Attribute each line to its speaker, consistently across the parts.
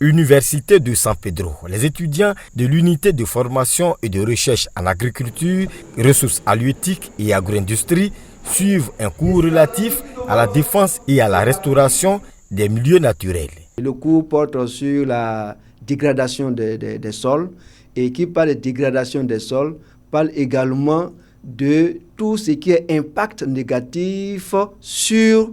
Speaker 1: Université de San Pedro. Les étudiants de l'unité de formation et de recherche en agriculture, ressources halieutiques et agro-industrie suivent un cours relatif à la défense et à la restauration des milieux naturels.
Speaker 2: Le cours porte sur la dégradation des sols et qui parle de dégradation des sols parle également de tout ce qui est impact négatif sur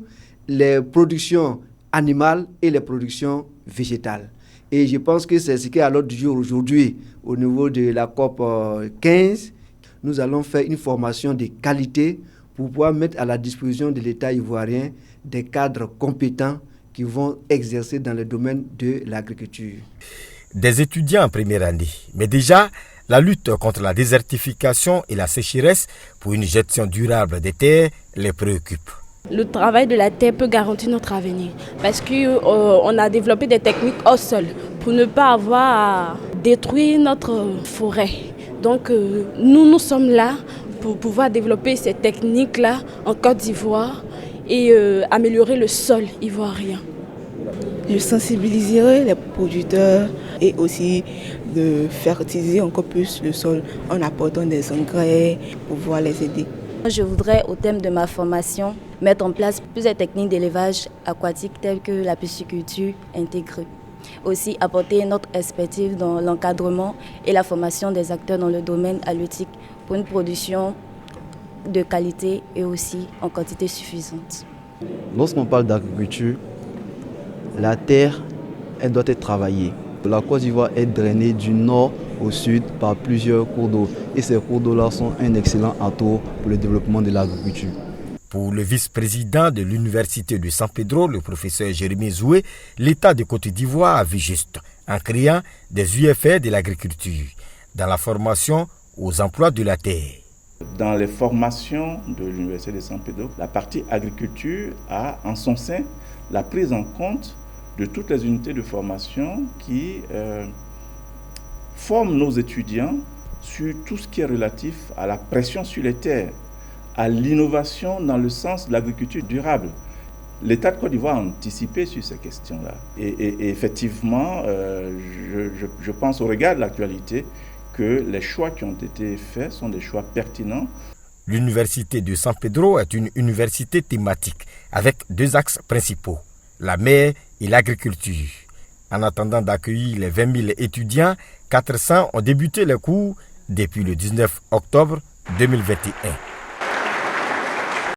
Speaker 2: les productions animales et les productions végétales. Et je pense que c'est ce qui est à l'ordre du jour aujourd'hui au niveau de la COP 15. Nous allons faire une formation de qualité pour pouvoir mettre à la disposition de l'État ivoirien des cadres compétents qui vont exercer dans le domaine de l'agriculture.
Speaker 1: Des étudiants en première année, mais déjà, la lutte contre la désertification et la sécheresse pour une gestion durable des terres les préoccupe.
Speaker 3: Le travail de la terre peut garantir notre avenir parce qu'on a développé des techniques au sol pour ne pas avoir à détruire notre forêt. Donc nous sommes là pour pouvoir développer ces techniques-là en Côte d'Ivoire et améliorer le sol ivoirien.
Speaker 4: Je sensibiliserai les producteurs et aussi de fertiliser encore plus le sol en apportant des engrais pour pouvoir les aider.
Speaker 5: Je voudrais, au thème de ma formation, mettre en place plusieurs techniques d'élevage aquatique telles que la pisciculture intégrée. Aussi apporter notre expertise dans l'encadrement et la formation des acteurs dans le domaine halieutique pour une production de qualité et aussi en quantité suffisante.
Speaker 6: Lorsqu'on parle d'agriculture, la terre, elle doit être travaillée. La Côte d'Ivoire est drainée du nord au sud par plusieurs cours d'eau. Et ces cours d'eau-là sont un excellent atout pour le développement de l'agriculture.
Speaker 1: Pour le vice-président de l'Université de San Pedro, le professeur Jérémy Zoué, l'État de Côte d'Ivoire a vu juste en créant des UFR de l'agriculture dans la formation aux emplois de la terre.
Speaker 7: Dans les formations de l'Université de San Pedro, la partie agriculture a en son sein la prise en compte de toutes les unités de formation qui forment nos étudiants sur tout ce qui est relatif à la pression sur les terres, à l'innovation dans le sens de l'agriculture durable. L'État de Côte d'Ivoire a anticipé sur ces questions-là. Et effectivement, je pense au regard de l'actualité que les choix qui ont été faits sont des choix pertinents.
Speaker 1: L'Université de San Pedro est une université thématique avec deux axes principaux, la mer et l'agriculture. En attendant d'accueillir les 20 000 étudiants, 400 ont débuté les cours depuis le 19 octobre 2021.